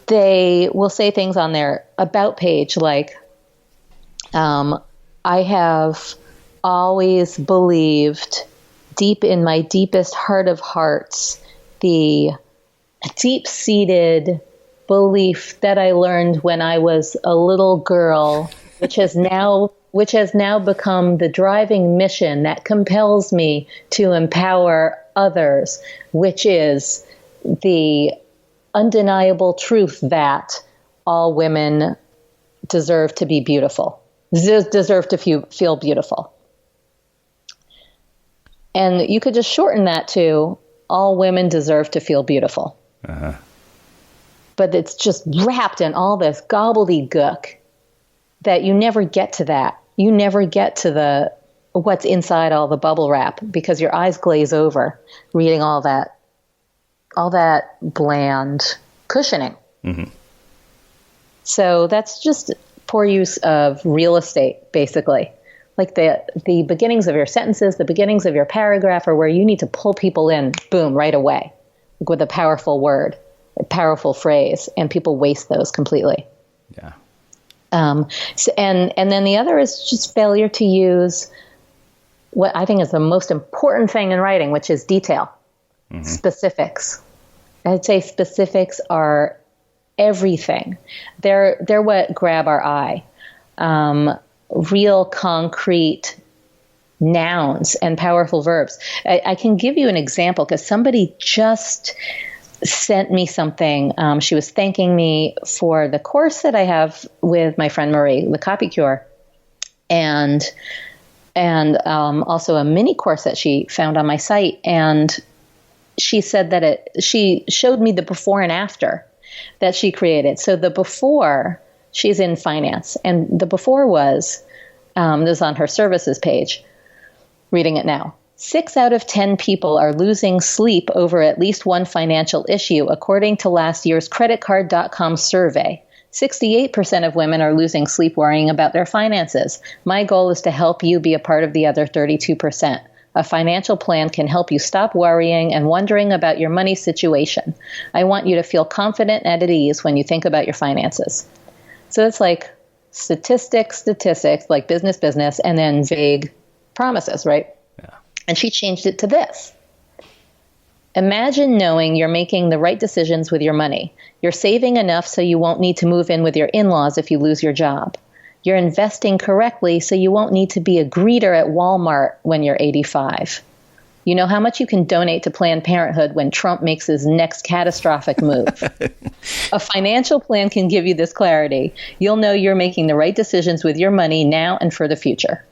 they will say things on their about page like, I have always believed deep in my deepest heart of hearts the deep-seated belief that I learned when I was a little girl, which has now become the driving mission that compels me to empower others, which is the undeniable truth that all women deserve to be beautiful, deserve to feel beautiful. And you could just shorten that to all women deserve to feel beautiful. Uh-huh. But it's just wrapped in all this gobbledygook that you never get to that. You never get to what's inside all the bubble wrap, because your eyes glaze over reading all that bland cushioning. Mm-hmm. So that's just poor use of real estate, basically. Like the beginnings of your sentences, the beginnings of your paragraph are where you need to pull people in, boom, right away, with a powerful word, a powerful phrase, and people waste those completely. Yeah. And then the other is just failure to use what I think is the most important thing in writing, which is detail, specifics. I'd say specifics are everything. They're what grab our eye. Real concrete nouns and powerful verbs. I can give you an example because somebody just sent me something. She was thanking me for the course that I have with my friend Marie, the Copy Cure, and also a mini course that she found on my site. And she said that she showed me the before and after that she created. So the before, she's in finance, and the before was, this is on her services page, reading it now. 6 out of 10 people are losing sleep over at least one financial issue, according to last year's creditcard.com survey. 68% of women are losing sleep worrying about their finances. My goal is to help you be a part of the other 32%. A financial plan can help you stop worrying and wondering about your money situation. I want you to feel confident and at ease when you think about your finances. So it's like statistics, like business, and then vague promises, right? Yeah. And she changed it to this. Imagine knowing you're making the right decisions with your money. You're saving enough so you won't need to move in with your in-laws if you lose your job. You're investing correctly so you won't need to be a greeter at Walmart when you're 85. You know how much you can donate to Planned Parenthood when Trump makes his next catastrophic move. A financial plan can give you this clarity. You'll know you're making the right decisions with your money now and for the future.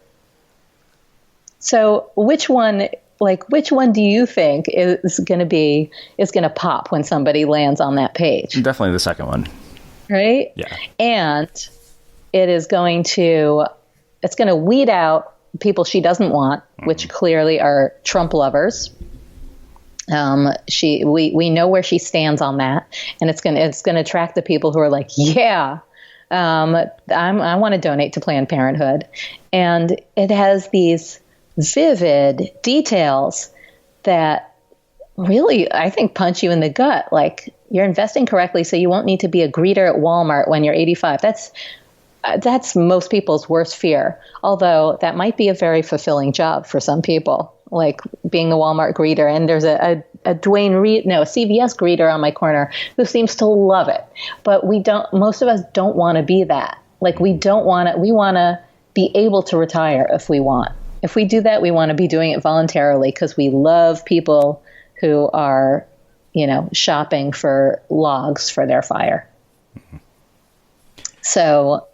So which one do you think is going to pop when somebody lands on that page? Definitely the second one. Right? Yeah. And it's going to weed out people she doesn't want, which clearly are Trump lovers. We know where she stands on that, and it's going to attract the people who are like, yeah, I want to donate to Planned Parenthood, and it has these vivid details that really, I think, punch you in the gut. Like, you're investing correctly, so you won't need to be a greeter at Walmart when you're 85. That's most people's worst fear, although that might be a very fulfilling job for some people. like being the Walmart greeter. And there's a CVS greeter on my corner who seems to love it. But most of us don't want to be that. Like we want to be able to retire if we want. If we do that, we want to be doing it voluntarily because we love people who are, shopping for logs for their fire. Mm-hmm. So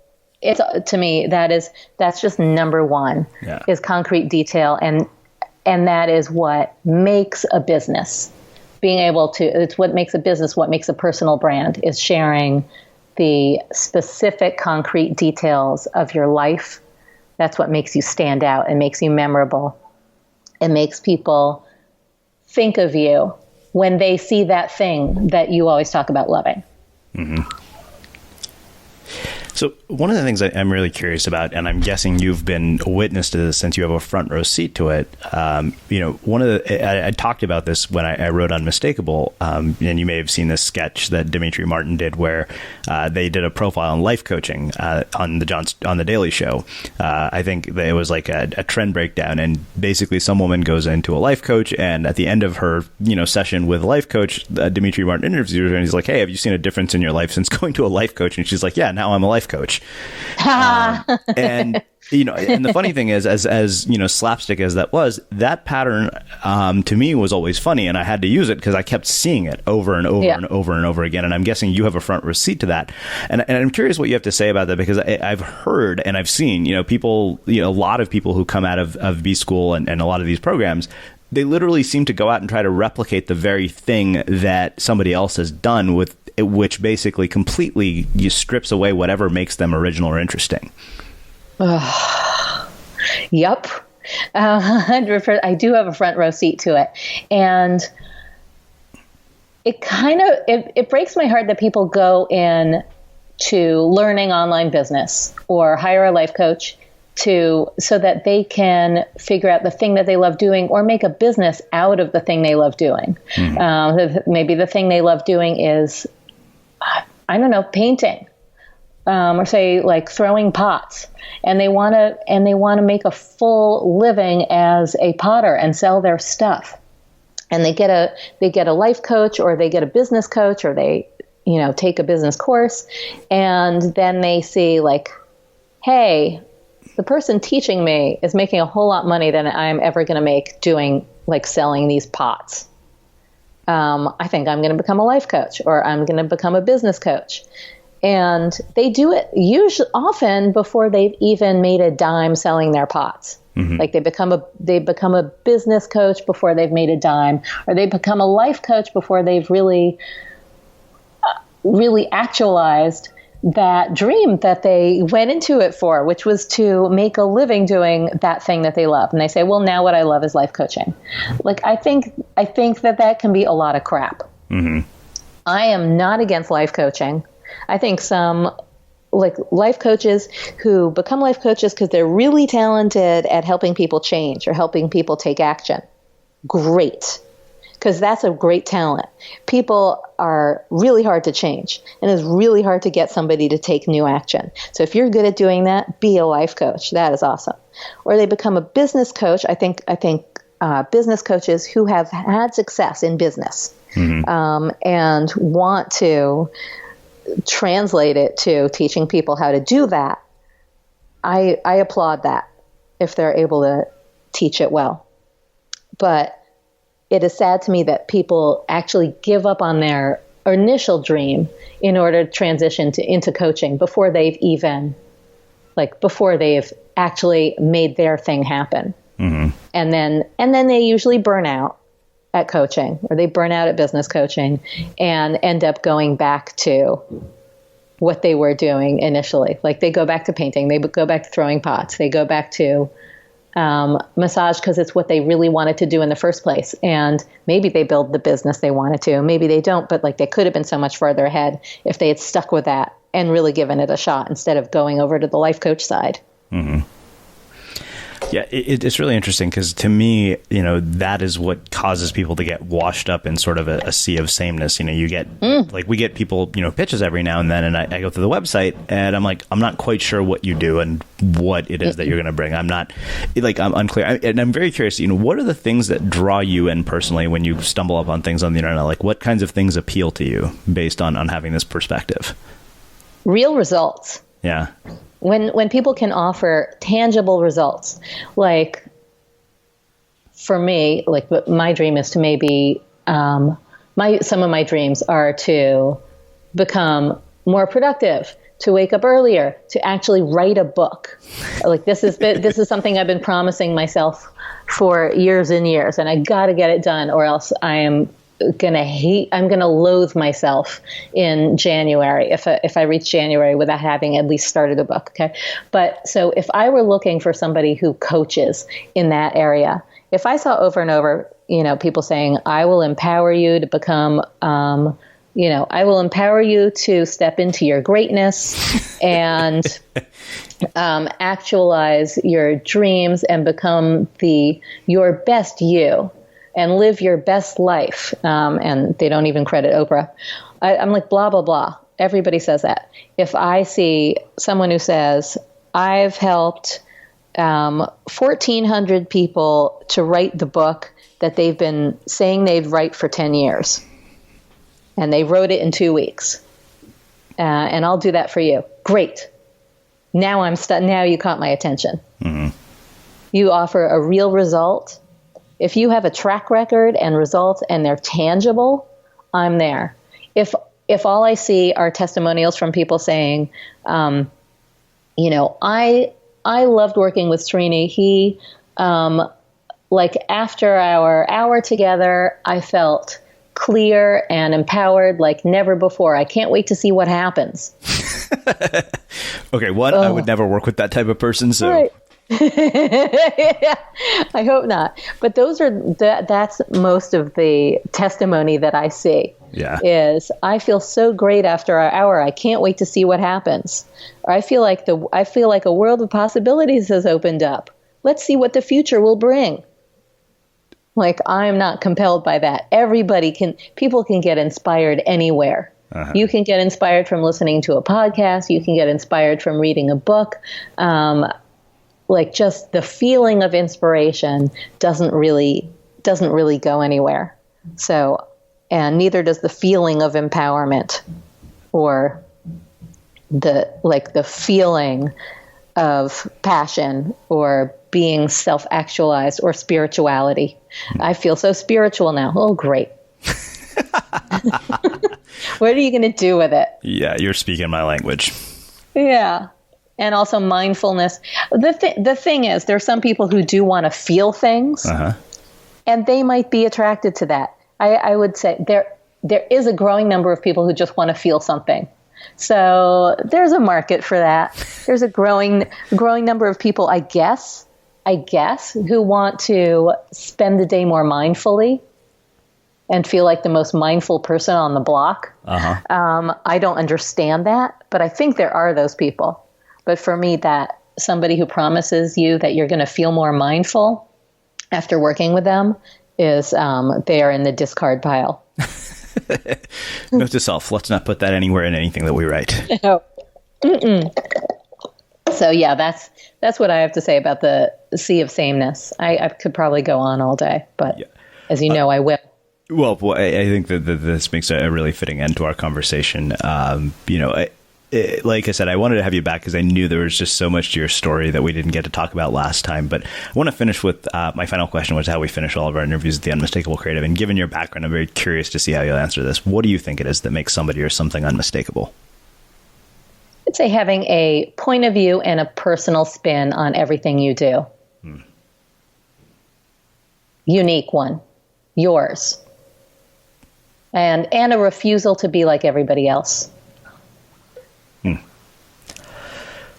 to me, that's just number one is concrete detail. And that is what makes a business. It's what makes a business, what makes a personal brand is sharing the specific concrete details of your life. That's what makes you stand out and makes you memorable. It makes people think of you when they see that thing that you always talk about loving. Mm-hmm. So one of the things I'm really curious about, and I'm guessing you've been a witness to this since you have a front row seat to it. I talked about this when I wrote Unmistakable, and you may have seen this sketch that Dimitri Martin did where they did a profile on life coaching on the Daily Show. I think that it was like a trend breakdown, and basically some woman goes into a life coach, and at the end of her session with a life coach, Dimitri Martin interviews her, and he's like, "Hey, have you seen a difference in your life since going to a life coach?" And she's like, "Yeah, now I'm a life coach." And the funny thing is, as slapstick as that was, that pattern to me was always funny, and I had to use it because I kept seeing it over and over and over and over again. And I'm guessing you have a front row seat to that. And I'm curious what you have to say about that, because I've heard and I've seen people, a lot of people who come out of B School and a lot of these programs, they literally seem to go out and try to replicate the very thing that somebody else has done, which basically completely strips away whatever makes them original or interesting. Yep. 100%. I do have a front row seat to it. And it breaks my heart that people go in to learning online business or hire a life coach so that they can figure out the thing that they love doing or make a business out of the thing they love doing. Mm-hmm. Maybe the thing they love doing is, I don't know, painting, or say like throwing pots, and they want to make a full living as a potter and sell their stuff. And they get a life coach, or they get a business coach, or they, take a business course, and then they see like, hey, the person teaching me is making a whole lot money than I'm ever going to make doing like selling these pots. I think I'm going to become a life coach, or I'm going to become a business coach. And they do it often before they've even made a dime selling their pots. Mm-hmm. Like they become a business coach before they've made a dime, or they become a life coach before they've really actualized that dream that they went into it for, which was to make a living doing that thing that they love. And they say, well, now what I love is life coaching. Like, I think that can be a lot of crap. Mm-hmm. I am not against life coaching. I think some like life coaches who become life coaches because they're really talented at helping people change or helping people take action. Great. Because that's a great talent. People are really hard to change, and it's really hard to get somebody to take new action. So if you're good at doing that, be a life coach. That is awesome. Or they become a business coach. I think business coaches who have had success in business, mm-hmm. And want to translate it to teaching people how to do that. I applaud that if they're able to teach it well. But it is sad to me that people actually give up on their initial dream in order to transition into coaching before they've actually made their thing happen. Mm-hmm. And then they usually burn out at coaching, or they burn out at business coaching and end up going back to what they were doing initially. Like they go back to painting, they go back to throwing pots, they go back to massage because it's what they really wanted to do in the first place. And maybe they build the business they wanted to, maybe they don't, but like they could have been so much further ahead if they had stuck with that and really given it a shot instead of going over to the life coach side. Mm-hmm. Yeah, it's really interesting because to me, that is what causes people to get washed up in sort of a sea of sameness. You get like we get people, pitches every now and then, and I go through the website and I'm like, I'm not quite sure what you do and what it is that you're going to bring. I'm unclear. And I'm very curious, what are the things that draw you in personally when you stumble upon things on the internet? Like what kinds of things appeal to you based on having this perspective? Real results. Yeah. When people can offer tangible results, like for me, like my dream is to maybe some of my dreams are to become more productive, to wake up earlier, to actually write a book. Like this is something I've been promising myself for years and years, and I got to get it done, or else I'm going to loathe myself in January if I reach January without having at least started a book. Okay. But so if I were looking for somebody who coaches in that area, if I saw over and over, people saying, I will empower you to become, I will empower you to step into your greatness and actualize your dreams and become your best you. And live your best life. And they don't even credit Oprah. I'm like, blah, blah, blah. Everybody says that. If I see someone who says, I've helped 1,400 people to write the book that they've been saying they'd write for 10 years. And they wrote it in 2 weeks. And I'll do that for you. Great. Now now you caught my attention. Mm-hmm. You offer a real result. If you have a track record and results and they're tangible, I'm there. If all I see are testimonials from people saying, I loved working with Srini. He, after our hour together, I felt clear and empowered like never before. I can't wait to see what happens. Okay, I would never work with that type of person, so... Right. Yeah, I hope not. But that's most of the testimony that I see. Yeah. Is I feel so great after our hour. I can't wait to see what happens. Or I feel like a world of possibilities has opened up. Let's see what the future will bring. Like I'm not compelled by that. People can get inspired anywhere. Uh-huh. You can get inspired from listening to a podcast. You can get inspired from reading a book. Like just the feeling of inspiration doesn't really go anywhere. So, and neither does the feeling of empowerment or the feeling of passion or being self-actualized or spirituality. I feel so spiritual now. Oh, great. What are you going to do with it? Yeah, you're speaking my language. Yeah. And also mindfulness. The thing is, there are some people who do want to feel things, uh-huh. and they might be attracted to that. I would say there is a growing number of people who just want to feel something. So there's a market for that. There's a growing number of people, I guess, who want to spend the day more mindfully and feel like the most mindful person on the block. Uh-huh. I don't understand that, but I think there are those people. But for me, that somebody who promises you that you're going to feel more mindful after working with them is they are in the discard pile. Note to self, let's not put that anywhere in anything that we write. No. Mm-mm. So yeah, that's what I have to say about the sea of sameness. I could probably go on all day, but yeah. As you know, I will. Well, I think that this makes a really fitting end to our conversation. Like I said, I wanted to have you back because I knew there was just so much to your story that we didn't get to talk about last time. But I want to finish with my final question, which is how we finish all of our interviews at the Unmistakable Creative. And given your background, I'm very curious to see how you'll answer this. What do you think it is that makes somebody or something unmistakable? I'd say having a point of view and a personal spin on everything you do. Unique one. Yours. And a refusal to be like everybody else.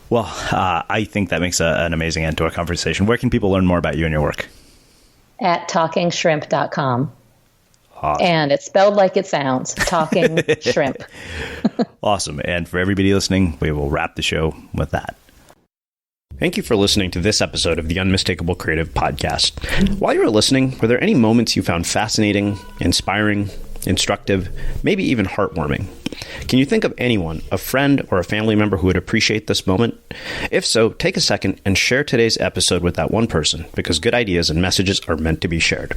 Well, I think that makes an amazing end to our conversation. Where can people learn more about you and your work? At talkingshrimp.com. Awesome. And it's spelled like it sounds, Talking Shrimp. Awesome. And for everybody listening, we will wrap the show with that. Thank you for listening to this episode of the Unmistakable Creative Podcast. While you were listening, were there any moments you found fascinating, inspiring, instructive, maybe even heartwarming? Can you think of anyone, a friend or a family member who would appreciate this moment? If so, take a second and share today's episode with that one person, because good ideas and messages are meant to be shared.